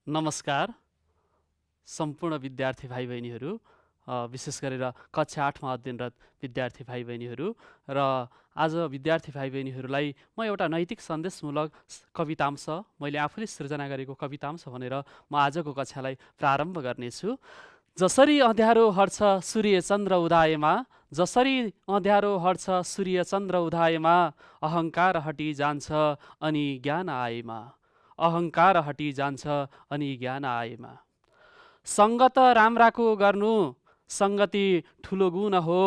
नमस्कार सम्पूर्ण विद्यार्थी भाइ बहिनीहरू, विशेष गरेर कक्षा 8मा अध्ययनरत विद्यार्थी भाइ बहिनीहरू र आज विद्यार्थी भाइ बहिनीहरूलाई म एउटा नैतिक सन्देशमूलक कवितांश, मैले आफूले सृजना गरेको कवितांश भनेर म आजको कक्षालाई प्रारम्भ गर्नेछु। जसरी अँध्यारो हट्छ सूर्य चन्द्र उदायमा, जसरी अँध्यारो हट्छ सूर्य चन्द्र उदायमा, अहङ्कार हटी जान्छ अनि ज्ञान आएमा, अहङ्कार हटी जान्छ अनि ज्ञान आएमा। सङ्गत राम्राको गर्नु सङ्गति ठुलो गुण हो,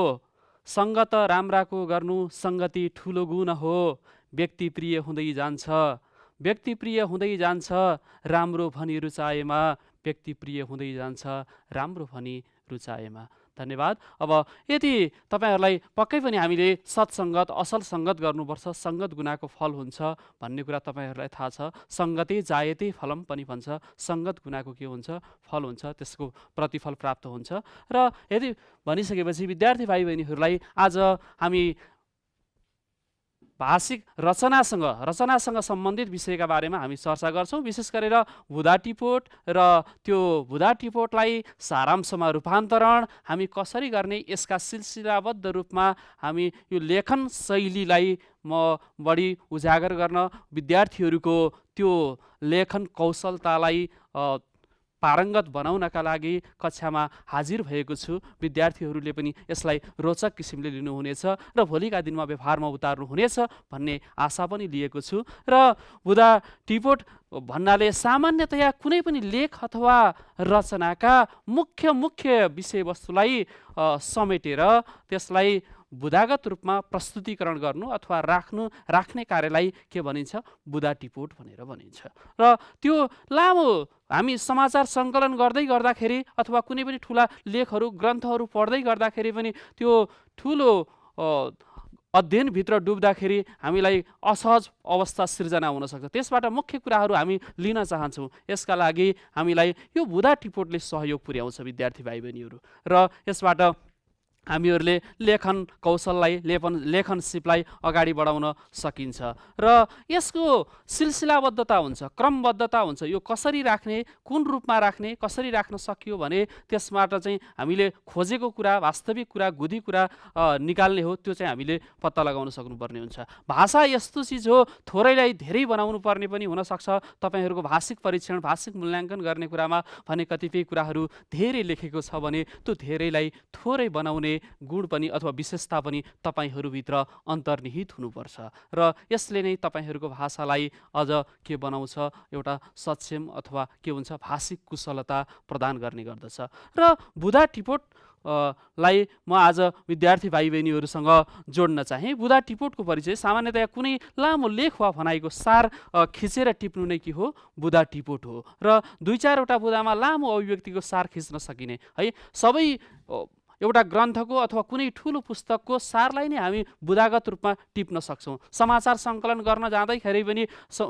सङ्गत राम्राको गर्नु सङ्गति ठुलो गुण हो। व्यक्ति प्रिय हुँदै जान्छ, व्यक्ति प्रिय हुँदै जान्छ राम्रो भनी रुचाएमा, व्यक्ति प्रिय हुँदै जान्छ राम्रो भनी रुचाएमा। धन्यवाद। अब यदि तपाईहरूलाई पक्कै पनि हामीले सत्सङ्गत असल सङ्गत गर्नुपर्छ, सङ्गत गुनाको फल हुन्छ भन्ने कुरा तपाईँहरूलाई थाहा छ। सङ्गते जायते फलम पनि भन्छ, सङ्गत गुनाको के हुन्छ, फल हुन्छ, त्यसको प्रतिफल प्राप्त हुन्छ। र यदि भनिसकेपछि विद्यार्थी भाइ बहिनीहरूलाई आज हामी भाषिक रचनासँग सम्बन्धित विषयका बारेमा हामी चर्चा गर्छौँ। विशेष गरेर बुधा टिपोट र त्यो बुधा टिपोटलाई सारांशमा रूपान्तरण हामी कसरी गर्ने, यसका सिलसिलाबद्ध रूपमा हामी यो लेखन शैलीलाई म बढी उजागर गर्न, विद्यार्थीहरूको त्यो लेखन कौशलतालाई पारङ्गत बनाउनका लागि कक्षामा हाजिर भएको छु। विद्यार्थीहरूले पनि यसलाई रोचक किसिमले लिनुहुनेछ र भोलिका दिनमा व्यवहारमा उतार्नुहुनेछ भन्ने आशा पनि लिएको छु। र बुधा टिपोट भन्नाले सामान्यतया कुनै पनि लेख अथवा रचनाका मुख्य विषयवस्तुलाई समेटेर त्यसलाई बुधागत रूपमा प्रस्तुतिकरण गर्नु अथवा राख्ने कार्यलाई के भनिन्छ, बुधा टिपोट भनेर भनिन्छ। र त्यो लामो हामी समाचार सङ्कलन गर्दै गर्दाखेरि अथवा कुनै पनि ठुला लेखहरू ग्रन्थहरू पढ्दै गर्दाखेरि पनि त्यो ठुलो अध्ययनभित्र डुब्दाखेरि हामीलाई असहज अवस्था सिर्जना हुन सक्छ। त्यसबाट मुख्य कुराहरू हामी लिन चाहन्छौँ। यसका लागि हामीलाई यो बुधा टिपोटले सहयोग पुर्याउँछ विद्यार्थी भाइ बहिनीहरू। र यसबाट हामीहरूले लेखन कौशललाई, लेखन सिपलाई अगाडि बढाउन सकिन्छ। र यसको सिलसिलाबद्धता हुन्छ, क्रमबद्धता हुन्छ। यो कसरी राख्ने, कुन रूपमा राख्ने, कसरी राख्न सकियो भने त्यसबाट चाहिँ हामीले खोजेको कुरा, वास्तविक कुरा, गुदी कुरा निकाल्ने हो, त्यो चाहिँ हामीले पत्ता लगाउन सक्नुपर्ने हुन्छ। भाषा यस्तो चिज हो, थोरैलाई धेरै बनाउनु पर्ने पनि हुनसक्छ। तपाईँहरूको भाषिक परीक्षण, भाषिक मूल्याङ्कन गर्ने कुरामा भने कतिपय कुराहरू धेरै लेखेको छ भने त्यो धेरैलाई थोरै बनाउने गुण पनि अथवा विशेषता पनि तपाईँहरूभित्र अन्तर्निहित हुनुपर्छ। र यसले नै तपाईँहरूको भाषालाई अझ के बनाउँछ, एउटा सक्षम अथवा के हुन्छ, भाषिक कुशलता प्रदान गर्ने गर्दछ। र बुधा टिपोट लाई म आज विद्यार्थी भाइ बहिनीहरूसँग जोड्न चाहे। बुधा टिपोटको परिचय सामान्यतया कुनै लामो लेख वा भनाइको सार खिचेर टिप्नु नै के हो, बुधा टिपोट हो। र 2-4वटा बुधामा लामो अभिव्यक्तिको सार खिच्न सकिने है। सबै एउटा ग्रन्थको अथवा कुनै ठुलो पुस्तकको सारलाई नै हामी बुधागत रूपमा टिप्न सक्छौँ। समाचार सङ्कलन गर्न जाँदैखेरि पनि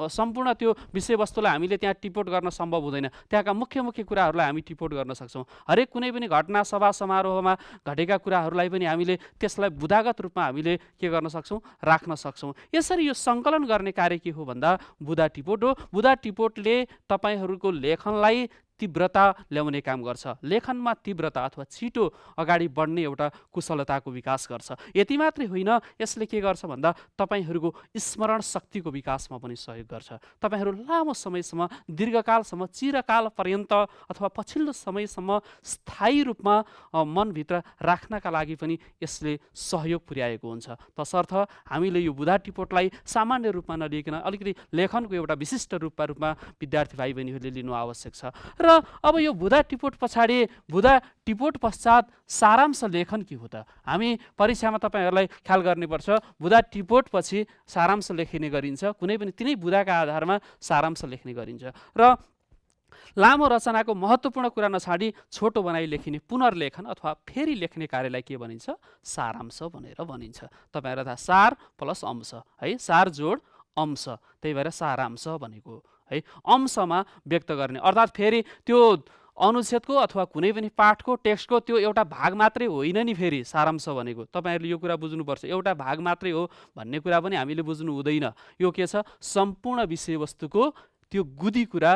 सम्पूर्ण त्यो विषयवस्तुलाई हामीले त्यहाँ टिपोट गर्न सम्भव हुँदैन। त्यहाँका मुख्य कुराहरूलाई हामी टिपोट गर्न सक्छौँ। हरेक कुनै पनि घटना, सभा समारोहमा घटेका कुराहरूलाई पनि हामीले त्यसलाई बुधागत रूपमा हामीले के गर्न सक्छौँ, राख्न सक्छौँ। यसरी यो सङ्कलन गर्ने कार्य के हो भन्दा बुधा टिपोट हो। बुधा टिपोटले तपाईँहरूको लेखनलाई तीव्रता ल्याउने काम गर्छ। लेखनमा तीव्रता अथवा छिटो अगाडि बढ्ने एउटा कुशलताको विकास गर्छ। यति मात्रै होइन, यसले के गर्छ भन्दा तपाईँहरूको स्मरण शक्तिको विकासमा पनि सहयोग गर्छ। तपाईँहरू लामो समयसम्म, दीर्घकालसम्म, चिरकाल पर्यन्त अथवा पछिल्लो समयसम्म स्थायी रूपमा मनभित्र राख्नका लागि पनि यसले सहयोग पुर्याएको हुन्छ। तसर्थ हामीले यो बुधा टिपोटलाई सामान्य रूपमा नलिकन अलिकति लेखनको एउटा विशिष्ट रूपमा विद्यार्थी भाइ बहिनीहरूले लिनु आवश्यक छ। र अब यो बुधा टिपोट पछाडि, बुधा टिपोट पश्चात सारांश लेखन के हो त? हामी परीक्षामा तपाईँहरूलाई ख्याल गर्नुपर्छ। बुधा टिपोट पछि सारांश लेखिने गरिन्छ। कुनै पनि तिनै बुधाका आधारमा सारांश लेख्ने गरिन्छ। र लामो रचनाको महत्त्वपूर्ण कुरा नछाडी छोटो बनाई लेखिने पुनर्लेखन अथवा फेरि लेख्ने कार्यलाई के भनिन्छ, सारांश भनेर भनिन्छ। तपाईँहरूलाई थाहा, सार प्लस अंश है, सार जोड अंश, त्यही भएर सारांश भनेको है। अंशमा व्यक्त गर्ने अर्थात् फेरि त्यो अनुच्छेदको अथवा कुनै पनि पाठको, टेक्स्टको त्यो एउटा भाग मात्रै होइन नि। फेरि सारांश भनेको तपाईँहरूले यो कुरा बुझ्नुपर्छ, एउटा भाग मात्रै हो भन्ने कुरा पनि हामीले बुझ्नु हुँदैन। यो के छ, सम्पूर्ण विषयवस्तुको त्यो गुदी कुरा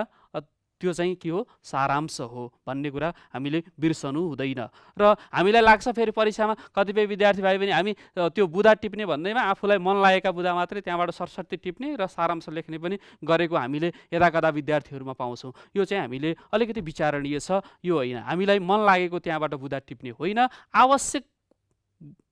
त्यो चाहिँ के हो, सारांश हो भन्ने कुरा हामीले बिर्सनु हुँदैन। र हामीलाई लाग्छ फेरि परीक्षामा कतिपय विद्यार्थी भाइ पनि हामी त्यो बुँदा टिप्ने भन्दैमा आफूलाई मन लागेका बुँदा मात्रै त्यहाँबाट सरसर्ती टिप्ने र सारांश लेख्ने पनि गरेको हामीले यदाकदा विद्यार्थीहरूमा पाउँछौँ। यो चाहिँ हामीले अलिकति विचारणीय छ। यो होइन, हामीलाई मन लागेको त्यहाँबाट बुँदा टिप्ने होइन, आवश्यक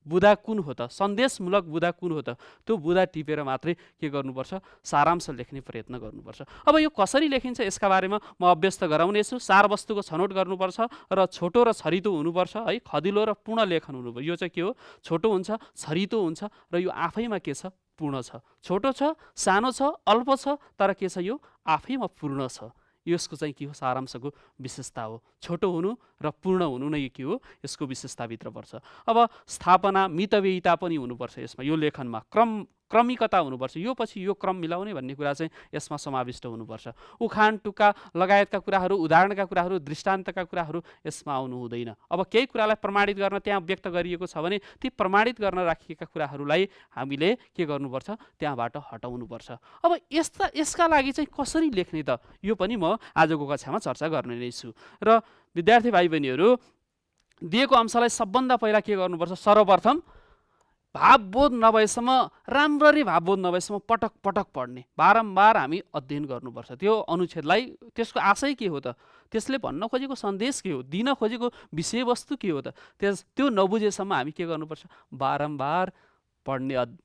बुँदा कुन हो त, सन्देशमूलक बुँदा कुन हो त, त्यो बुँदा टिपेर मात्रै के गर्नुपर्छ, सारांश लेख्ने प्रयत्न गर्नुपर्छ। अब यो कसरी लेखिन्छ यसका बारेमा म अभ्यस्त गराउनेछु। सारवस्तुको छनौट गर्नुपर्छ र छोटो र छरितो हुनुपर्छ है, खदिलो र पूर्ण लेखन हुनुपर्छ। यो चाहिँ के हो, छोटो हुन्छ, छरितो हुन्छ र यो आफैमा के छ, पूर्ण छ। छोटो छ, सानो छ, अल्प छ, तर के छ, यो आफैमा पूर्ण छ। यसको चाहिँ के हो, सारांशको विशेषता हो। छोटो हुनु र पूर्ण हुनु नै के हो, यसको विशेषताभित्र पर्छ। अब स्थापना, मितव्ययिता पनि हुनुपर्छ यसमा। यो लेखनमा क्रमिकता हुनुपर्छ। यो पछि यो क्रम मिलाउने भन्ने कुरा चाहिँ यसमा समाविष्ट हुनुपर्छ। उखान, टुक्का लगायतका कुराहरू, उदाहरणका कुराहरू, दृष्टान्तका कुराहरू यसमा आउनु हुँदैन। अब केही कुरालाई प्रमाणित गर्न त्यहाँ व्यक्त गरिएको छ भने ती प्रमाणित गर्न राखिएका कुराहरूलाई हामीले के गर्नुपर्छ, त्यहाँबाट हटाउनुपर्छ। अब यसका लागि चाहिँ कसरी लेख्ने त, यो पनि म आजको कक्षामा चर्चा गर्ने नै छु। र विद्यार्थी भाइ बहिनीहरू, दिएको अंशलाई सबभन्दा पहिला के गर्नुपर्छ, सर्वप्रथम भावबोध नभएसम्म, राम्ररी भावबोध नभएसम्म पटक पटक पढ्ने, बारम्बार हामी अध्ययन गर्नुपर्छ। त्यो अनुच्छेदलाई, त्यसको आशय के हो त, त्यसले भन्न खोजेको सन्देश के हो, दिन खोजेको विषयवस्तु के हो त, त्यो नबुझेसम्म हामी के गर्नुपर्छ, बारम्बार पढ्ने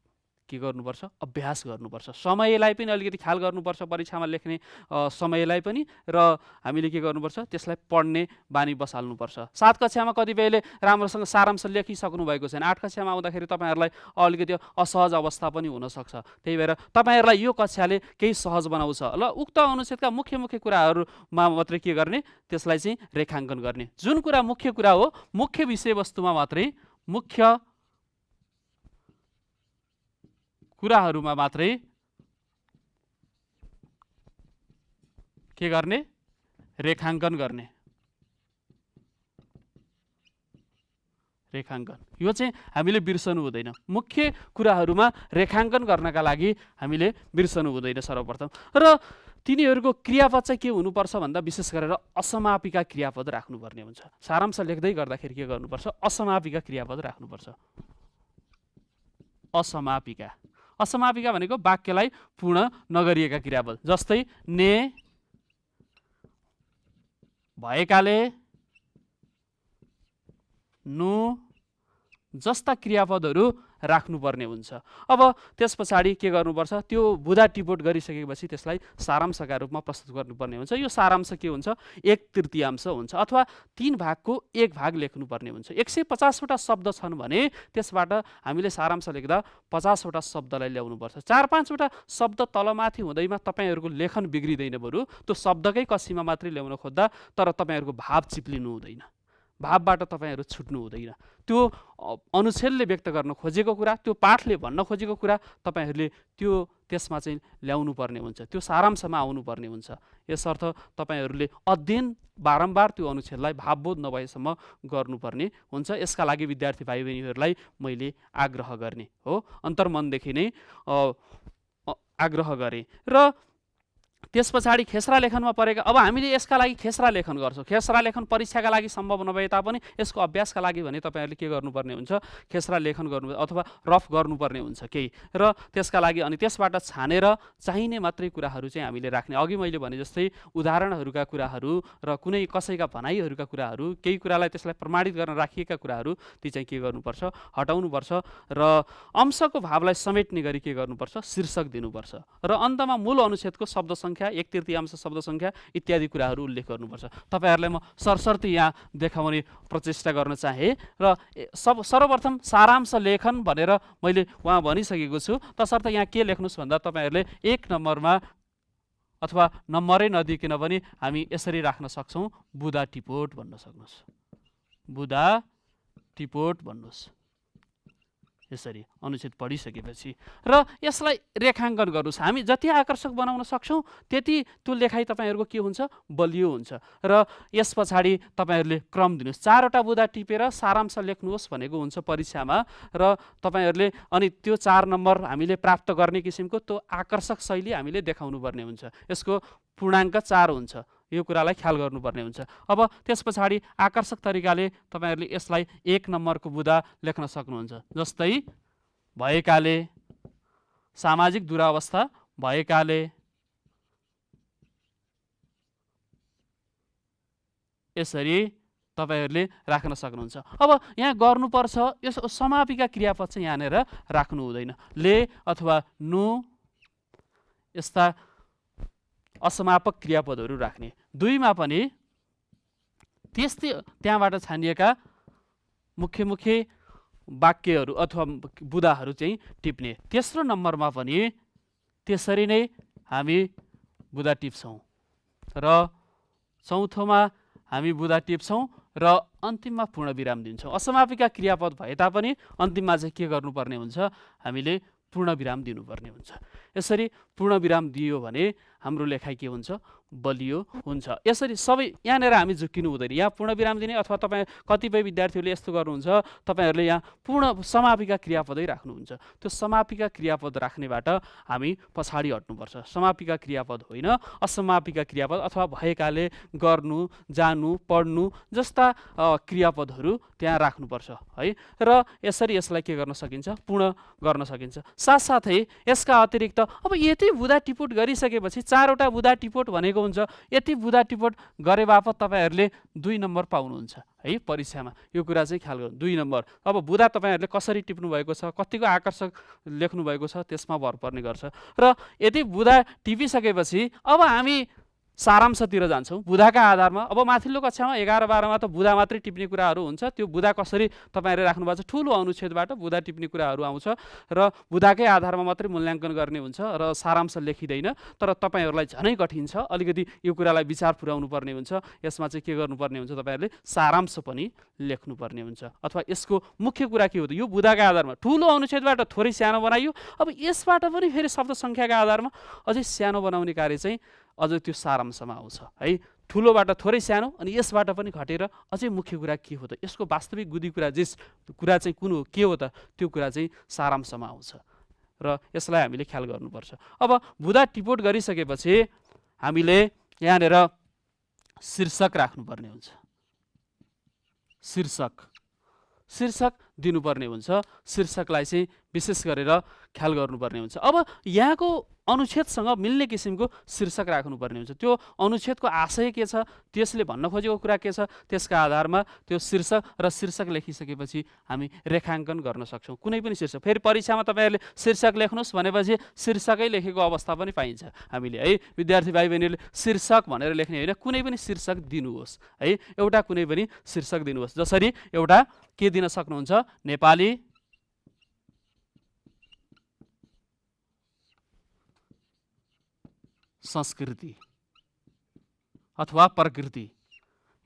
के गर्नुपर्छ, अभ्यास गर्नुपर्छ। समयलाई पनि अलिकति ख्याल गर्नुपर्छ, परीक्षामा लेख्ने समयलाई पनि, र हामीले के गर्नुपर्छ, त्यसलाई पढ्ने बानी बसाल्नुपर्छ। 7 कक्षामा कतिपयले राम्रोसँग सारांश लेखिसक्नु भएको छैन, 8 कक्षामा आउँदाखेरि तपाईँहरूलाई अलिकति असहज अवस्था पनि हुनसक्छ। त्यही भएर तपाईँहरूलाई यो कक्षाले केही सहज बनाउँछ ल, उक्त अनुच्छेदका मुख्य मुख्य कुराहरूमा मात्रै के गर्ने, त्यसलाई चाहिँ रेखाङ्कन गर्ने। जुन कुरा मुख्य कुरा हो, मुख्य विषयवस्तुमा मात्रै, मुख्य कुराहरूमा मात्रै के गर्ने, रेखाङ्कन गर्ने। रेखाङ्कन यो चाहिँ हामीले बिर्सनु हुँदैन। मुख्य कुराहरूमा रेखाङ्कन गर्नका लागि हामीले बिर्सनु हुँदैन सर्वप्रथम। र तिनीहरूको क्रियापद चाहिँ के हुनुपर्छ भन्दा विशेष गरेर असमापिका क्रियापद राख्नुपर्ने हुन्छ। सारांश लेख्दै गर्दाखेरि के गर्नुपर्छ, असमापिका क्रियापद राख्नुपर्छ। असमापिका, असमापिका भनेको वाक्यलाई पूर्ण नगरिएका क्रियापद, जस्तै ने, भएकाले, नु जस्ता क्रियापदहरू राख्नुपर्ने हुन्छ। अब त्यस पछाडि के गर्नुपर्छ, त्यो बुँदा टिपोट गरिसकेपछि त्यसलाई सारांशका रूपमा प्रस्तुत गर्नुपर्ने हुन्छ। यो सारांश के हुन्छ, 1/3 हुन्छ अथवा 3 भागको 1 भाग लेख्नुपर्ने हुन्छ। 150 वटा शब्द छन् भने त्यसबाट हामीले सारांश लेख्दा 50 वटा शब्दलाई ल्याउनुपर्छ। 4-5 वटा शब्द तलमाथि हुँदैमा तपाईँहरूको लेखन बिग्रिँदैन, बरु त्यो शब्दकै कसीमा मात्रै ल्याउन खोज्दा तर तपाईँहरूको भाव चिप्लिनु हुँदैन, भावबाट तपाईँहरू छुट्नु हुँदैन। त्यो अनुच्छेदले व्यक्त गर्न खोजेको कुरा, त्यो पाठले भन्न खोजेको कुरा तपाईँहरूले त्यो त्यसमा चाहिँ ल्याउनु पर्ने हुन्छ, त्यो सारांशमा आउनुपर्ने हुन्छ। यसर्थ तपाईँहरूले अध्ययन बारम्बार त्यो अनुच्छेदलाई भावबोध नभएसम्म गर्नुपर्ने हुन्छ। यसका लागि विद्यार्थी भाइ बहिनीहरूलाई मैले आग्रह गर्ने हो, अन्तर्मनदेखि नै आग्रह गरेँ। र त्यस पछाडि खेसरा लेखनमा परेका, अब हामीले यसका लागि खेसरा लेखन गर्छौँ। खेसरा लेखन परीक्षाका लागि सम्भव नभए तापनि यसको अभ्यासका लागि भने तपाईँहरूले के गर्नुपर्ने हुन्छ, खेसरा लेखन गर्नु अथवा रफ गर्नुपर्ने हुन्छ केही, र त्यसका लागि अनि त्यसबाट छानेर चाहिने मात्रै कुराहरू चाहिँ हामीले राख्ने। अघि मैले भने जस्तै उदाहरणहरूका कुराहरू र कुनै कसैका भनाइहरूका कुराहरू, केही कुरालाई त्यसलाई प्रमाणित गर्न राखिएका कुराहरू ती चाहिँ के गर्नुपर्छ, हटाउनुपर्छ। र अंशको भावलाई समेट्ने गरी के गर्नुपर्छ, शीर्षक दिनुपर्छ। र अन्तमा मूल अनुच्छेदको शब्द सङ्ख्या, 1/3 शब्द सङ्ख्या इत्यादि कुराहरू उल्लेख गर्नुपर्छ। तपाईँहरूलाई म सरसर्ती यहाँ देखाउने प्रचेष्टा गर्न चाहे। र सर्वप्रथम सारांश लेखन भनेर मैले वहाँ भनिसकेको छु, तसर्थ यहाँ के लेख्नुहोस् भन्दा तपाईँहरूले 1 नम्बरमा अथवा नम्बरै नदिकन पनि हामी यसरी राख्न सक्छौँ, बुँदा टिपोट भन्न सक्नुहोस्, बुँदा टिपोट भन्नुहोस्। यसरी अनुच्छेद पढिसकेपछि र यसलाई रेखाङ्कन गर्नुहोस्। हामी जति आकर्षक बनाउन सक्छौँ त्यति त्यो लेखाइ तपाईँहरूको के हुन्छ, बलियो हुन्छ। र यस पछाडि तपाईँहरूले क्रम दिनुहोस्। 4 वटा बुँदा टिपेर सारांश लेख्नुहोस् भनेको हुन्छ परीक्षामा, र तपाईँहरूले अनि त्यो 4 नम्बर हामीले प्राप्त गर्ने किसिमको त्यो आकर्षक शैली हामीले देखाउनु पर्ने हुन्छ। यसको पूर्णाङ्क 4 हुन्छ, यो कुरालाई ख्याल गर्नुपर्ने हुन्छ। अब त्यस पछाडि आकर्षक तरिकाले तपाईँहरूले यसलाई 1 नम्बरको बुदा लेख्न सक्नुहुन्छ। जस्तै भएकाले, सामाजिक दुरावस्था भएकाले, यसरी तपाईहरूले राख्न सक्नुहुन्छ। अब यहाँ गर्नुपर्छ यस समापिका क्रियापद चाहिँ यहाँनिर राख्नु हुँदैन। ले अथवा नु यस्ता असमापक क्रियापदहरू राख्ने। 2मा पनि त्यस्तै त्यहाँबाट छानिएका मुख्य मुख्य वाक्यहरू अथवा बुदाहरू चाहिँ टिप्ने। तेस्रो नम्बरमा पनि त्यसरी नै हामी बुदा टिप्छौँ र चौथोमा हामी बुदा टिप्छौँ र अन्तिममा पूर्ण विराम दिन्छौँ। असमापिका क्रियापद भए तापनि अन्तिममा चाहिँ के गर्नुपर्ने हुन्छ, हामीले पूर्ण विराम दिनुपर्ने हुन्छ। यसरी पूर्ण विराम दियो भने हाम्रो लेखाइ के हुन्छ, बलियो हुन्छ। यसरी सबै यहाँनिर हामी झुक्किनु हुँदैन। यहाँ पूर्ण विराम दिने अथवा तपाईँ कतिपय विद्यार्थीहरूले यस्तो गर्नुहुन्छ, तपाईँहरूले यहाँ पूर्ण समापिका क्रियापदै राख्नुहुन्छ। त्यो समापिका क्रियापद राख्नेबाट हामी पछाडि हट्नुपर्छ। समापिका क्रियापद होइन, असमापिका क्रियापद अथवा भएकाले, गर्नु, जानु, पढ्नु जस्ता क्रियापदहरू त्यहाँ राख्नुपर्छ है। र यसरी यसलाई के गर्न सकिन्छ, पूर्ण गर्न सकिन्छ। साथसाथै यसका अतिरिक्त अब यति बुदा टिपोट गरिसकेपछि 4वटा बुदा टिपोट भनेको हुन्छ, यति बुदा टिपोट गरे बापत तपाईँहरूले 2 नम्बर पाउनुहुन्छ है परीक्षामा। यो कुरा चाहिँ ख्याल गर्नु। 2 नम्बर। अब बुदा तपाईँहरूले कसरी टिप्नु भएको छ, कतिको आकर्षक लेख्नु भएको छ त्यसमा भर पर्ने गर्छ। र यदि बुदा टिपिसकेपछि अब हामी सारांशतिर जान्छौँ बुदाका आधारमा। अब माथिल्लो कक्षामा 11-12मा त बुदा मात्रै टिप्ने कुराहरू हुन्छ। त्यो बुदा कसरी तपाईँहरूले राख्नुभएको छ, ठुलो अनुच्छेदबाट बुदा टिप्ने कुराहरू आउँछ र बुदाकै आधारमा मात्रै मूल्याङ्कन गर्ने हुन्छ र सारांश लेखिँदैन। तर तपाईँहरूलाई झनै कठिन छ, अलिकति यो कुरालाई विचार पुर्याउनु पर्ने हुन्छ। यसमा चाहिँ के गर्नुपर्ने हुन्छ, तपाईँहरूले सारांश पनि लेख्नुपर्ने हुन्छ। अथवा यसको मुख्य कुरा के हो त, यो बुदाका आधारमा ठुलो अनुच्छेदबाट थोरै सानो बनाइयो। अब यसबाट पनि फेरि शब्द सङ्ख्याका आधारमा अझै सानो बनाउने कार्य चाहिँ अझ त्यो सारांशमा आउँछ है। ठुलोबाट थोरै सानो अनि यसबाट पनि घटेर अझै मुख्य कुरा के हो त, यसको वास्तविक गुदी कुरा कुरा चाहिँ कुन हो, के हो त, त्यो कुरा चाहिँ सारांशमा आउँछ र यसलाई हामीले ख्याल गर्नुपर्छ। अब बुदा टिपोट गरिसकेपछि हामीले यहाँनिर शीर्षक राख्नुपर्ने हुन्छ। शीर्षक दिनुपर्ने हुन्छ। शीर्षकलाई चाहिँ विशेष गरेर ख्याल गर्नुपर्ने हुन्छ। अब यहाँको अनुच्छेदसँग मिल्ने किसिमको शीर्षक राख्नुपर्ने हुन्छ। त्यो अनुच्छेदको आशय के छ, त्यसले भन्न खोजेको कुरा के छ, त्यसका आधारमा त्यो शीर्षक लेखिसकेपछि हामी रेखाङ्कन गर्न सक्छौँ। कुनै पनि शीर्षक, फेरि परीक्षामा तपाईँहरूले शीर्षक लेख्नुहोस् भनेपछि शीर्षकै लेखेको अवस्था पनि पाइन्छ हामीले है। विद्यार्थी भाइ बहिनीहरूले शीर्षक भनेर लेख्ने होइन, कुनै पनि शीर्षक दिनुहोस् है। एउटा कुनै पनि शीर्षक दिनुहोस्। जसरी एउटा के दिन सक्नुहुन्छ, नेपाली संस्कृति अथवा प्रकृति,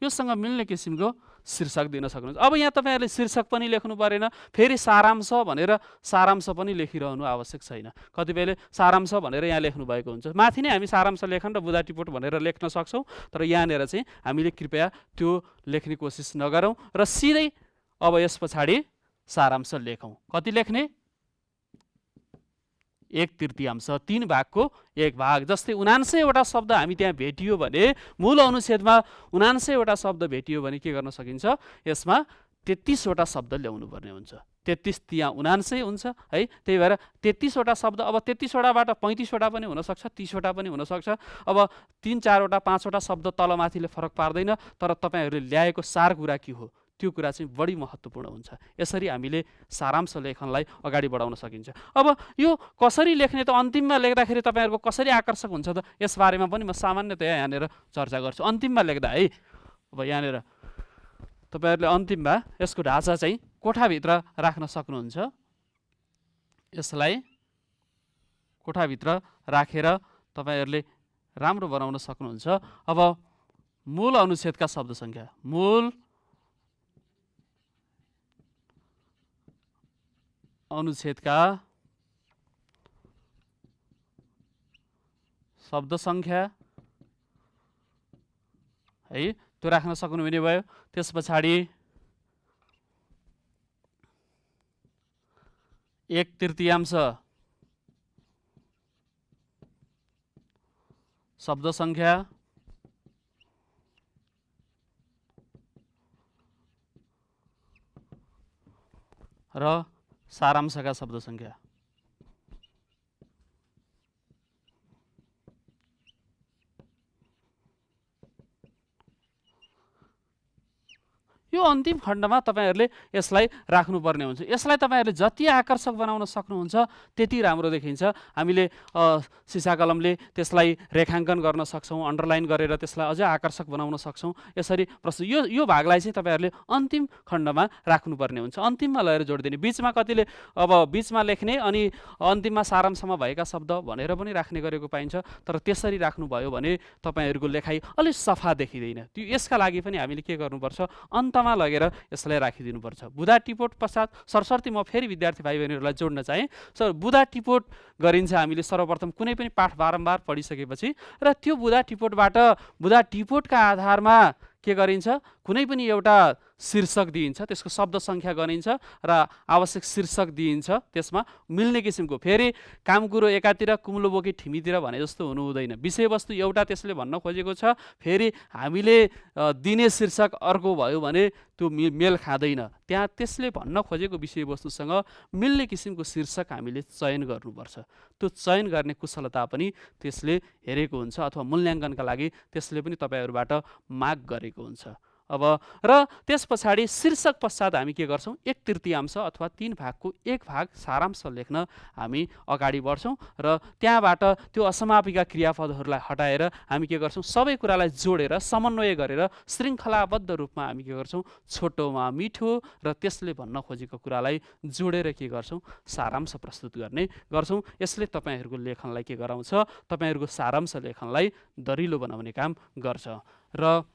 योसँग मिल्ने किसिमको शीर्षक दिन सक्नुहुन्छ। अब यहाँ तपाईँहरूले शीर्षक पनि लेख्नु परेन, फेरि सारांश भनेर सारांश पनि लेखिरहनु आवश्यक छैन। कतिपयले सारांश भनेर यहाँ लेख्नु भएको हुन्छ। माथि नै हामी सारांश लेखन र बुदा टिपोट भनेर लेख्न सक्छौँ, तर यहाँनिर चाहिँ हामीले कृपया त्यो लेख्ने कोसिस नगरौँ र सिधै अब यस पछाडि सारांश लेखौँ। कति लेख्ने, 1/3, 3 भागको 1 भाग। जस्तै 79वटा शब्द हामी त्यहाँ भेटियो भने, मूल अनुच्छेदमा 79वटा शब्द भेटियो भने के गर्न सकिन्छ, यसमा 33वटा शब्द ल्याउनु पर्ने हुन्छ। 33 त्यहाँ 79 हुन्छ है। त्यही भएर 33वटा शब्द, अब 33वटाबाट 35वटा पनि हुनसक्छ, 30वटा पनि हुनसक्छ। अब 3, 4वटा 5वटा शब्द तलमाथिले फरक पार्दैन, तर तपाईँहरूले ल्याएको सार कुरा के हो त्यो कुरा चाहिँ बढी महत्त्वपूर्ण हुन्छ। यसरी हामीले सारांश लेखनलाई अगाडि बढाउन सकिन्छ। अब यो कसरी लेख्ने त, अन्तिममा लेख्दाखेरि तपाईँहरूको कसरी आकर्षक हुन्छ त, यसबारेमा पनि म सामान्यतया यहाँनिर चर्चा गर्छु। अन्तिममा लेख्दा है, अब यहाँनिर तपाईँहरूले अन्तिममा यसको ढाँचा चाहिँ कोठाभित्र राख्न सक्नुहुन्छ। यसलाई कोठाभित्र राखेर तपाईँहरूले राम्रो बनाउन सक्नुहुन्छ। अब मूल अनुच्छेदका शब्द सङ्ख्या, मूल अनुच्छेदका शब्द सङ्ख्या है, त्यो राख्न सक्नुहुने भयो। त्यस पछाडि 1/3 शब्द सङ्ख्या र सारांशका शब्द सङ्ख्या। यो अन्तिम खण्डमा तपाईहरुले यसलाई राख्नुपर्ने हुन्छ। यसलाई तपाईहरुले जति आकर्षक बनाउन सक्नुहुन्छ त्यति राम्रो देखिन्छ। हामीले सिसा कलमले त्यसलाई रेखाङ्कन गर्न सक्छौं, अन्डरलाइन गरेर त्यसलाई अझै आकर्षक बनाउन सक्छौं। यसरी प्रश्न यो भागलाई चाहिँ तपाईहरुले अन्तिम खण्डमा राख्नुपर्ने हुन्छ। अन्तिममा लगेर जोड्दिने, बीचमा कतिले अब बीचमा लेख्ने अनि अन्तिममा सारांशमा भएका शब्द भनेर पनि राख्ने गरेको पाइन्छ। तर त्यसरी राख्नुभयो भने तपाईहरुको लेखाइ अलि सफा देखिदैन। यसका लागि पनि हामीले के गर्नुपर्छ, अन्तमा लगेर यसलाई राखिदिनुपर्छ। बुधा टिपोट पश्चात सरसर्ती म फेरि विद्यार्थी भाइ बहिनीहरूलाई जोड्न चाहे। बुधा टिपोट गरिन्छ हामीले सर्वप्रथम कुनै पनि पाठ बारम्बार पढिसकेपछि, र त्यो बुधा टिपोटका आधारमा के गरिन्छ, कुनै पनि एउटा शीर्षक दिइन्छ, त्यसको शब्द सङ्ख्या गनिन्छ र आवश्यक शीर्षक दिइन्छ। त्यसमा मिल्ने किसिमको, फेरि काम कुरो एकातिर कुम्लो बोकी ठिमीतिर भने जस्तो हुनु हुँदैन। विषयवस्तु एउटा त्यसले भन्न खोजेको छ, फेरि हामीले दिने शीर्षक अर्को भयो भने त्यो मेल खाँदैन। त्यहाँ त्यसले भन्न खोजेको विषयवस्तुसँग मिल्ने किसिमको शीर्षक हामीले चयन गर्नुपर्छ। त्यो चयन गर्ने कुशलता पनि त्यसले हेरेको हुन्छ, अथवा मूल्याङ्कनका लागि त्यसले पनि तपाईहरुबाट माग गरेको हुन्छ। अब र त्यस पछाडि शीर्षक पश्चात हामी के गर्छौं, 1/3 अथवा 3 भागको 1 भाग सारांश लेख्न हामी अगाडि बढ्छौं। र त्यहाँबाट त्यो असमापिका क्रियापदहरूलाई हटाएर हामी के गर्छौं, सबै कुरालाई जोडेर समन्वय गरेर श्रृङ्खलाबद्ध रूपमा हामी के गर्छौं, छोटोमा मिठो र त्यसले भन्न खोजेको कुरालाई जोडेर के गर्छौं, सारांश प्रस्तुत गर्ने गर्छौं। यसले तपाईहरुको लेखनलाई के गराउँछ, तपाईहरुको सारांश लेखनलाई दरिलो बनाउने काम गर्छ। र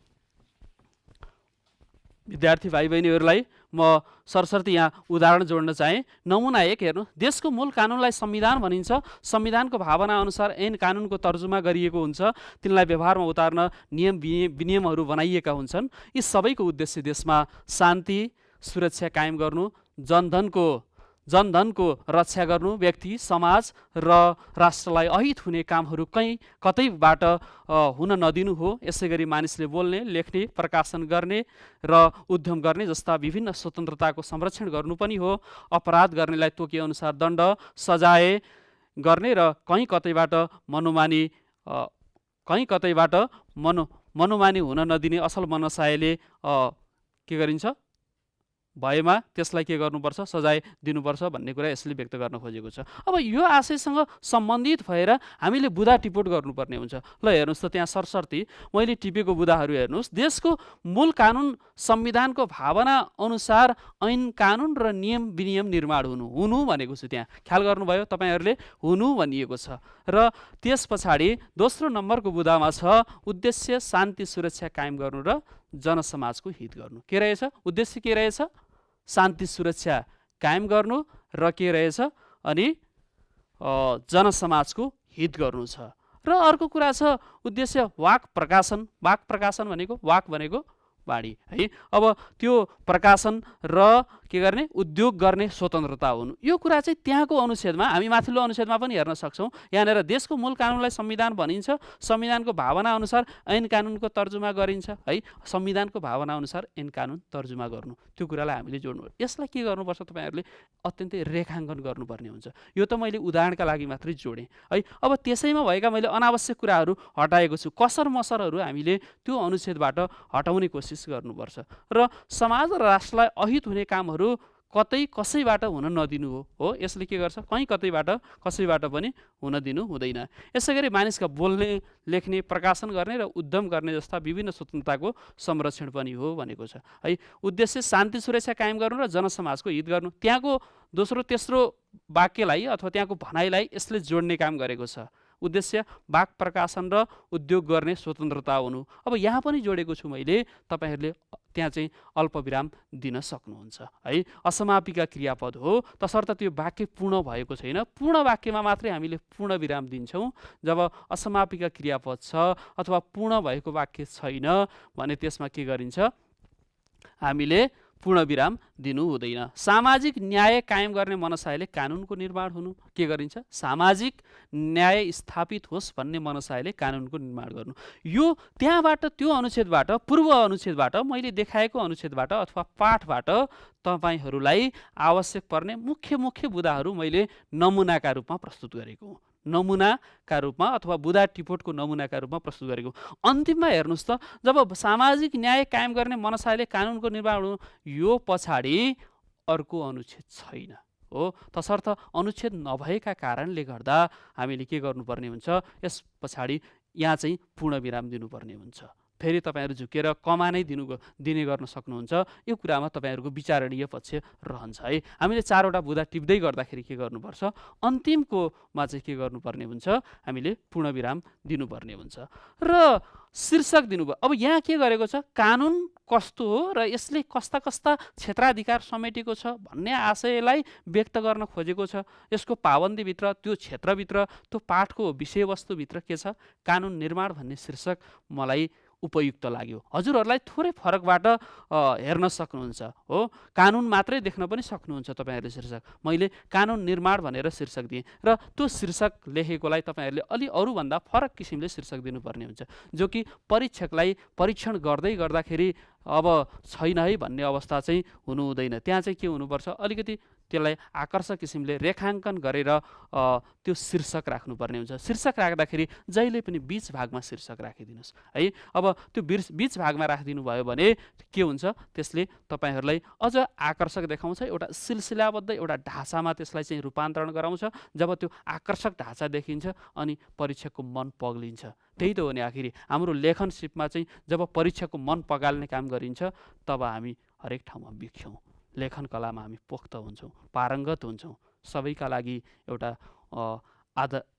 विद्यार्थी भाइ बहिनीहरूलाई म सरसर्ती यहाँ उदाहरण जोड्न चाहे। नमुना 1 हेर्नु, देशको मूल कानुनलाई संविधान भनिन्छ। संविधानको भावना अनुसार ऐन कानुनको तर्जुमा गरिएको हुन्छ, तिनलाई व्यवहारमा उतार्न नियम विनियमहरू बनाइएका हुन्छन्। यी सबैको उद्देश्य देशमा शान्ति सुरक्षा कायम गर्नु, जनधनको रक्षा गर्नु, व्यक्ति समाज र राष्ट्रलाई अहित हुने कामहरू कतैबाट हुन नदिनु हो। यसै गरी मानिसले बोल्ने, लेख्ने, प्रकाशन गर्ने र उद्यम गर्ने जस्ता विभिन्न स्वतन्त्रताको संरक्षण गर्नु पनि हो। अपराध गर्नेलाई तोकिए अनुसार दण्ड सजाय गर्ने र कहीँ कतैबाट मनोमानी हुन नदिने असल मनसायले के गरिन्छ भएमा त्यसलाई के गर्नुपर्छ, सजाय दिनुपर्छ भन्ने कुरा यसले व्यक्त गर्न खोजेको छ। अब यो आशयसँग सम्बन्धित भएर हामीले बुधा टिपोट गर्नुपर्ने हुन्छ। ल हेर्नुहोस् त, त्यहाँ सरसर्ती मैले टिपेको बुधाहरू हेर्नुहोस्। देशको मूल कानुन संविधानको भावना अनुसार ऐन कानुन र नियम विनियम निर्माण हुनु भनेको छु। त्यहाँ ख्याल गर्नुभयो तपाईहरुले, हुनु भनिएको छ। र त्यस पछाडि दोस्रो नम्बरको बुधामा छ उद्देश्य शान्ति सुरक्षा कायम गर्नु र जनसमाजको हित गर्नु। के रहेछ उद्देश्य, के रहेछ शान्ति सुरक्षा कायम गर्नु र के रहेछ अनि जनसमाजको हित गर्नु छ। र अर्को कुरा छ उद्देश्य वाक प्रकाशन। वाक प्रकाशन भनेको, वाक भनेको बाणी है। अब त्यो प्रकाशन र के गर्ने, उद्योग गर्ने स्वतन्त्रता हुनु। यो कुरा चाहिँ त्यहाँको अनुच्छेदमा, हामी माथिल्लो अनुच्छेदमा पनि हेर्न सक्छौँ। यहाँनिर देशको मूल कानुनलाई संविधान भनिन्छ, संविधानको भावना अनुसार ऐन कानुनको तर्जुमा गरिन्छ है। संविधानको भावना अनुसार ऐन कानुन तर्जुमा गर्नु, त्यो कुरालाई हामीले जोड्नु। यसलाई के गर्नुपर्छ, तपाईहरुले अत्यन्तै रेखाङ्कन गर्नुपर्ने हुन्छ। यो त मैले उदाहरणका लागि मात्रै जोडेँ है। अब त्यसैमा भएका मैले अनावश्यक कुराहरू हटाएको छु। कसर मसरहरू हामीले त्यो अनुच्छेदबाट हटाउने कोसिस गर्नुपर्छ। र समाज र राष्ट्रलाई अहित हुने कामहरू कसैबाट हुन नदिनु हो। यसले के गर्छ, कहीँ कतैबाट कसैबाट पनि हुन दिनु हुँदैन। यसै गरी मानिसका बोल्ने, लेख्ने, प्रकाशन गर्ने र उद्यम गर्ने जस्ता विभिन्न स्वतन्त्रताको संरक्षण पनि हो भनेको छ है। उद्देश्य शान्ति सुरक्षा कायम गर्नु र जनसमाजको हित गर्नु। त्यहाँको दोस्रो तेस्रो वाक्यलाई अथवा त्यहाँको भनाइलाई यसले जोड्ने काम गरेको छ। उद्देश्य वाक प्रकाशन र उद्योग गर्ने स्वतन्त्रता हुनु। अब यहाँ पनि जोडेको छु मैले, तपाईहरुले त्यहाँ चाहिँ अल्पविराम दिन सक्नुहुन्छ है। असमापिका क्रियापद हो, तसर्थ त्यो वाक्य पूर्ण भएको छैन। पूर्ण वाक्यमा मात्रै हामीले पूर्ण विराम दिन्छौँ। जब असमापिका क्रियापद छ अथवा पूर्ण भएको वाक्य छैन भने त्यसमा के गरिन्छ, हामीले पूर्णविराम दिनु हुँदैन। सामाजिक न्याय कायम गर्ने मनसायले कानुनको निर्माण हुनु के गरिन्छ? सामाजिक न्याय स्थापित होस् भन्ने मनसायले कानुनको निर्माण गर्नु। यो त्यहाँबाट त्यो अनुच्छेदबाट पूर्व अनुच्छेदबाट मैले देखाएको अनुच्छेदबाट अथवा पाठबाट तपाईहरूलाई आवश्यक पर्ने मुख्य मुख्य बुदाहरू मैले नमुनाका रूपमा प्रस्तुत गरेको हुँ। नमुनाका रूपमा अथवा बुदा टिपोटको नमुनाका रूपमा प्रस्तुत गरेको। अन्तिममा हेर्नुहोस् त, जब सामाजिक न्याय कायम गर्ने मनसायले कानुनको निर्माण हुनु, यो पछाडि अर्को अनुच्छेद छैन हो। तसर्थ अनुच्छेद नभएका कारणले गर्दा हामीले के गर्नुपर्ने हुन्छ? यस पछाडि यहाँ चाहिँ पूर्णविराम दिनुपर्ने हुन्छ। फेरि तपाईँहरू झुकेर कमा नै दिने गर्न सक्नुहुन्छ। यो कुरामा तपाईँहरूको विचारणीय पक्ष रहन्छ है। हामीले 4वटा बुदा टिप्दै गर्दाखेरि के गर्नुपर्छ? अन्तिमकोमा चाहिँ के गर्नुपर्ने हुन्छ? हामीले पूर्णविराम दिनुपर्ने हुन्छ र शीर्षक दिनुभयो। अब यहाँ के गरेको छ? कानुन कस्तो हो र यसले कस्ता कस्ता क्षेत्राधिकार समेटेको छ भन्ने आशयलाई व्यक्त गर्न खोजेको छ। यसको पाबन्दीभित्र, त्यो क्षेत्रभित्र, त्यो पाठको विषयवस्तुभित्र के छ? कानुन निर्माण भन्ने शीर्षक मलाई उपयुक्त लाग्यो। हजुरहरूलाई थोरै फरकबाट हेर्न सक्नुहुन्छ हो। कानुन मात्रै देख्न पनि सक्नुहुन्छ तपाईँहरूले शीर्षक। मैले कानुन निर्माण भनेर शीर्षक दिएँ र त्यो शीर्षक लेखेकोलाई तपाईँहरूले अलि अरूभन्दा फरक किसिमले शीर्षक दिनुपर्ने हुन्छ, जो कि परीक्षकलाई परीक्षण गर्दै गर्दाखेरि अब छैन है भन्ने अवस्था चाहिँ हुनु हुँदैन। त्यहाँ चाहिँ के हुनुपर्छ? अलिकति त्यसलाई आकर्षक किसिमले रेखाङ्कन गरेर त्यो शीर्षक राख्नुपर्ने हुन्छ। शीर्षक राख्दाखेरि जहिले पनि बीच भागमा शीर्षक राखिदिनुहोस् है। अब त्यो बीच भागमा राखिदिनु भयो भने के हुन्छ? त्यसले तपाईँहरूलाई अझ आकर्षक देखाउँछ। एउटा सिलसिलाबद्ध एउटा ढाँचामा त्यसलाई चाहिँ रूपान्तरण गराउँछ। जब त्यो आकर्षक ढाँचा देखिन्छ अनि परीक्षकको मन पग्लिन्छ। त्यही त हो नि, आखिरी हाम्रो लेखन सिपमा चाहिँ जब परीक्षकको मन पगाल्ने काम गरिन्छ तब हामी हरेक ठाउँमा बिख्यौँ। लेखन कलामा हामी पोख्त हुन्छौँ, पारङ्गत हुन्छौँ। सबैका लागि एउटा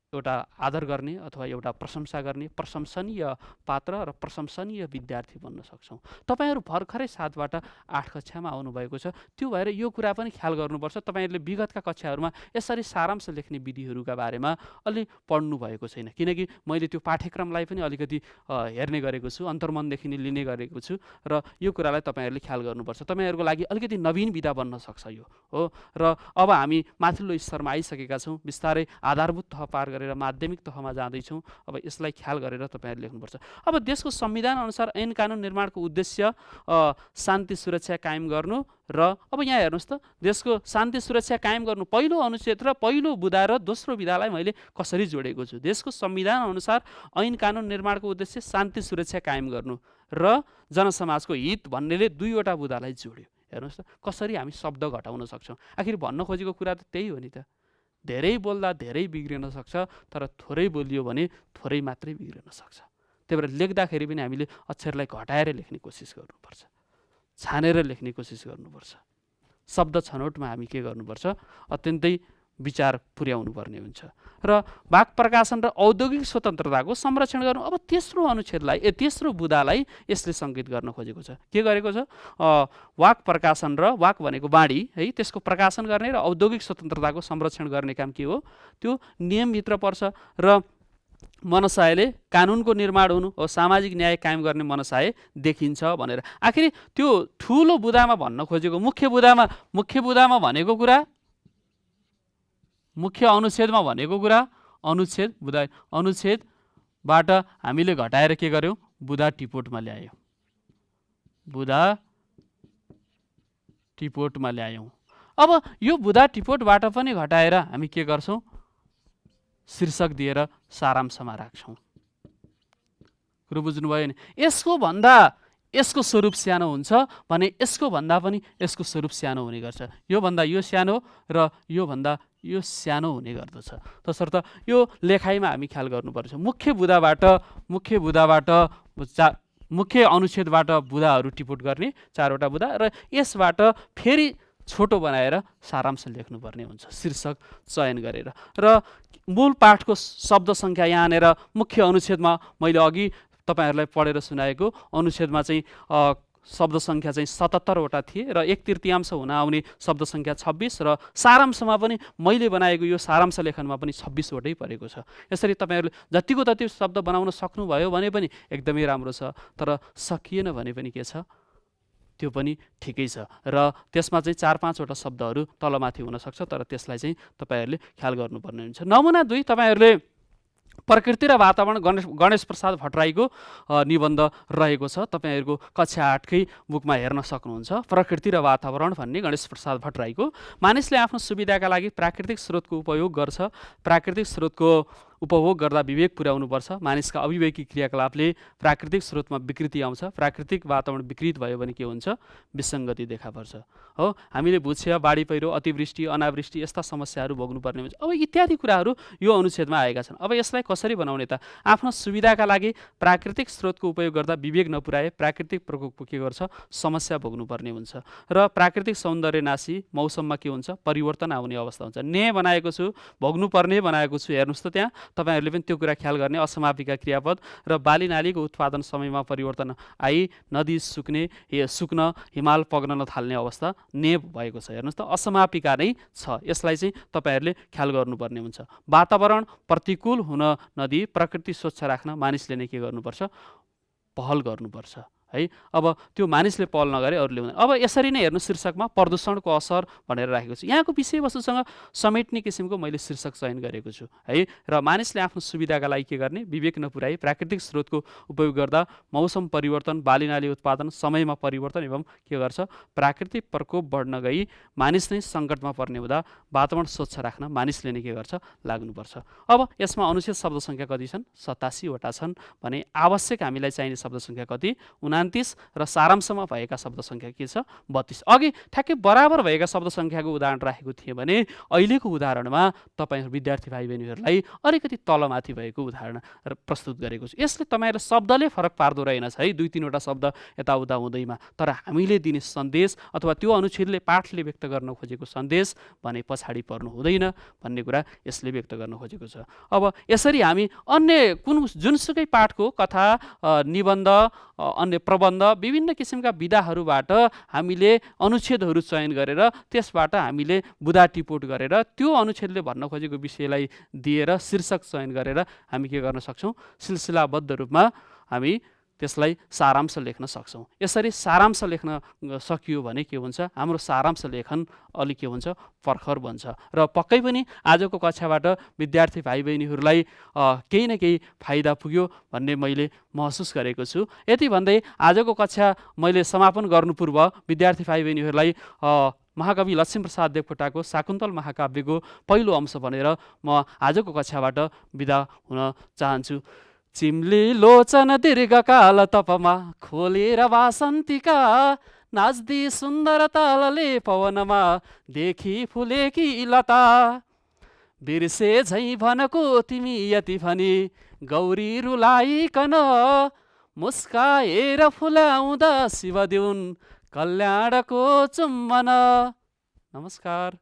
आदर गर्ने अथवा एउटा प्रशंसा गर्ने प्रशंसनीय पात्र र प्रशंसनीय विद्यार्थी बन्न सक्छौँ। तपाईँहरू भर्खरै 7बाट 8 कक्षामा आउनुभएको छ। त्यो भएर यो कुरा पनि ख्याल गर्नुपर्छ। तपाईँहरूले विगतका कक्षाहरूमा यसरी सारांश लेख्ने विधिहरूका बारेमा अलि पढ्नु भएको छैन, किनकि मैले त्यो पाठ्यक्रमलाई पनि अलिकति हेर्ने गरेको छु, अन्तर्मनदेखि नै लिने गरेको छु र यो कुरालाई तपाईँहरूले ख्याल गर्नुपर्छ। तपाईँहरूको लागि अलिकति नवीन विधा बन्न सक्छ यो हो। र अब हामी माथिल्लो स्तरमा आइसकेका छौँ, बिस्तारै आधारभूत तह पार गरेर माध्यमिक तहमा जाँदैछौँ। अब यसलाई ख्याल गरेर तपाईँहरूले लेख्नुपर्छ। अब देशको संविधान अनुसार ऐन कानुन निर्माणको उद्देश्य शान्ति सुरक्षा कायम गर्नु र अब यहाँ हेर्नुहोस् त, देशको शान्ति सुरक्षा कायम गर्नु पहिलो अनुच्छेद र पहिलो बुदा र दोस्रो विधालाई मैले कसरी जोडेको छु? देशको संविधान अनुसार ऐन कानुन निर्माणको उद्देश्य शान्ति सुरक्षा कायम गर्नु र जनसमाजको हित भन्नेले 2वटा बुदालाई जोड्यो। हेर्नुहोस् त कसरी हामी शब्द घटाउन सक्छौँ। आखिर भन्न खोजेको कुरा त त्यही हो नि त। धेरै बोल्दा धेरै बिग्रिन सक्छ, तर थोरै बोलियो भने थोरै मात्रै बिग्रिन सक्छ। त्यही भएर लेख्दाखेरि पनि हामीले अक्षरलाई घटाएर लेख्ने कोसिस गर्नुपर्छ, छानेर लेख्ने कोसिस गर्नुपर्छ। शब्द छनौटमा हामी के गर्नुपर्छ? अत्यन्तै विचार पुर्याउनु पर्ने हुन्छ। र वाक प्रकाशन र औद्योगिक स्वतन्त्रताको संरक्षण गर्नु। अब तेस्रो बुदालाई यसले सङ्केत गर्न खोजेको छ। के गरेको छ? वाक प्रकाशन र वाक भनेको बाणी है, त्यसको प्रकाशन गर्ने र औद्योगिक स्वतन्त्रताको संरक्षण गर्ने काम के हो? त्यो नियमभित्र पर्छ र मनसायले कानुनको निर्माण हुनु हो, सामाजिक न्याय कायम गर्ने मनसाय देखिन्छ भनेर। आखिर त्यो ठुलो बुदामा भन्न खोजेको मुख्य बुदामा भनेको कुरा, मुख्य अनुच्छेदमा भनेको कुरा, अनुच्छेदबाट हामीले घटाएर के गर्यौँ? बुदा टिपोटमा ल्यायौँ। अब यो बुदा टिपोटबाट पनि घटाएर हामी के गर्छौँ? शीर्षक दिएर सारांशमा राख्छौँ। कुरो बुझ्नुभयो नि? यसको स्वरूप सानो हुन्छ भने यसको भन्दा पनि यसको स्वरूप सानो हुने गर्छ। यो भन्दा यो सानो र यो भन्दा यो सानो हुने गर्दछ। तसर्थ यो लेखाइमा हामी ख्याल गर्नुपर्छ। मुख्य अनुच्छेदबाट बुदाहरू टिपोट गर्ने 4वटा बुदा र यसबाट फेरि छोटो बनाएर सारांश लेख्नुपर्ने हुन्छ शीर्षक चयन गरेर। र मूल पाठको शब्द सङ्ख्या यहाँनिर मुख्य अनुच्छेदमा मैले अघि तपाईँहरूलाई पढेर सुनाएको अनुच्छेदमा चाहिँ शब्द सङ्ख्या चाहिँ 77वटा थिए र 1/3 हुन आउने शब्द सङ्ख्या 26 र सारांशमा पनि मैले बनाएको यो सारांश लेखनमा पनि 26वटै परेको छ। यसरी तपाईँहरूले जतिको जति शब्द बनाउन सक्नुभयो भने पनि एकदमै राम्रो छ, तर सकिएन भने पनि के छ? त्यो पनि ठिकै छ। र त्यसमा चाहिँ 4-5 वटा शब्दहरू तलमाथि हुनसक्छ, तर त्यसलाई चाहिँ तपाईँहरूले ख्याल गर्नुपर्ने हुन्छ। नमुना 2, तपाईँहरूले प्रकृति र वातावरण गणेश प्रसाद भट्टराईको निबन्ध रहेको छ, तपाईँहरूको कक्षा 8कै बुकमा हेर्न सक्नुहुन्छ। प्रकृति र वातावरण भन्ने गणेश प्रसाद भट्टराईको। मानिसले आफ्नो सुविधाका लागि प्राकृतिक स्रोतको उपयोग गर्छ। प्राकृतिक स्रोतको उपभोग गर्दा विवेक पुर्याउनुपर्छ। मानिसका अभिवेकी क्रियाकलापले प्राकृतिक स्रोतमा विकृति आउँछ। प्राकृतिक वातावरण विकृत भयो भने के हुन्छ? विसङ्गति देखा पर्छ। हो, हामीले भूक्षय, बाढी पहिरो, अतिवृष्टि, अनावृष्टि यस्ता समस्याहरू भोग्नुपर्ने हुन्छ। अब इत्यादि कुराहरू यो अनुच्छेदमा आएका छन्। अब यसलाई कसरी बनाउने त? आफ्नो सुविधाका लागि प्राकृतिक स्रोतको उपयोग गर्दा विवेक नपुर्याए प्राकृतिक प्रकोपको के गर्छ? समस्या भोग्नुपर्ने हुन्छ। र प्राकृतिक सौन्दर्य नासी मौसममा के हुन्छ? परिवर्तन आउने अवस्था हुन्छ। न्याय बनाएको छु, भोग्नुपर्ने बनाएको छु, हेर्नुहोस् त त्यहाँ तपाईँहरूले पनि त्यो कुरा ख्याल गर्ने। असमापिका क्रियापद र बाली नालीको उत्पादन समयमा परिवर्तन आई नदी सुक्न हिमाल पग्न थाल्ने अवस्था ने भएको छ। हेर्नुहोस् त, असमापिका नै छ। यसलाई चाहिँ तपाईँहरूले ख्याल गर्नुपर्ने हुन्छ। वातावरण प्रतिकूल हुन नदिई प्रकृति स्वच्छ राख्न मानिसले नै के गर्नुपर्छ? पहल गर्नुपर्छ है। अब त्यो मानिसले पहल नगरे अरूले हुँदैन। अब यसरी नै हेर्नु, शीर्षकमा प्रदूषणको असर भनेर राखेको छु। यहाँको विषयवस्तुसँग समेट्ने किसिमको मैले शीर्षक चयन गरेको छु है। र मानिसले आफ्नो सुविधाका लागि के गर्ने? विवेक नपुर्याई प्राकृतिक स्रोतको उपयोग गर्दा मौसम परिवर्तन, बालीनाली उत्पादन, समयमा परिवर्तन एवं के गर्छ? प्राकृतिक प्रकोप बढ्न गई मानिस नै सङ्कटमा पर्ने हुँदा वातावरण स्वच्छ राख्न मानिसले नै के गर्छ? लाग्नुपर्छ। अब यसमा अनुच्छेद शब्द सङ्ख्या कति छन्? 87 वटा छन् भने आवश्यक हामीलाई चाहिने शब्द सङ्ख्या कति? 29 र सारांशमा भएका शब्द सङ्ख्या के छ? 32। अघि ठ्याक्कै बराबर भएका शब्द सङ्ख्याको उदाहरण राखेको थिएँ भने अहिलेको उदाहरणमा तपाईँहरू विद्यार्थी भाइ बहिनीहरूलाई अलिकति तलमाथि भएको उदाहरण प्रस्तुत गरेको छु। यसले तपाईँहरू शब्दले फरक पार्दो रहेनछ है, 2-3 वटा शब्द यताउता हुँदैमा। तर हामीले दिने सन्देश अथवा त्यो अनुच्छेदले पाठले व्यक्त गर्न खोजेको सन्देश भने पछाडि पर्नु हुँदैन भन्ने कुरा यसले व्यक्त गर्न खोजेको छ। अब यसरी हामी अन्य जुनसुकै पाठको कथा, निबन्ध, अन्य प्रबन्ध, विभिन्न किसिमका विधाहरूबाट हामीले अनुच्छेदहरू चयन गरेर त्यसबाट हामीले बुदा टिपोट गरेर त्यो अनुच्छेदले भन्न खोजेको विषयलाई दिएर शीर्षक चयन गरेर हामी के गर्न सक्छौँ? सिलसिलाबद्ध रूपमा हामी त्यसलाई सारांश लेख्न सक्छौँ। यसरी सारांश लेख्न सकियो भने के हुन्छ? हाम्रो सारांश लेखन अलि के हुन्छ? प्रखर बन्छ। र पक्कै पनि आजको कक्षाबाट विद्यार्थी भाइ बहिनीहरूलाई केही न केही फाइदा पुग्यो भन्ने मैले महसुस गरेको छु। यति भन्दै आजको कक्षा मैले समापन गर्नु पूर्व विद्यार्थी भाइ बहिनीहरूलाई महाकवि लक्ष्मीप्रसाद देवकोटाको शाकुन्तल महाकाव्यको पहिलो अंश भनेर म आजको कक्षाबाट बिदा हुन चाहन्छु। चिम्ली लोचन दीर्घकाल तपमा खोलेर वासन्तिका, नाच्दी सुन्दर तालले पवनमा देखी फुलेकी लता, बिर्से झै भएको तिमी यति भनी गौरी रुलाइकन, मुस्काएर फुलाउँदा शिवदेउन कल्याणको चुम्बन। नमस्कार।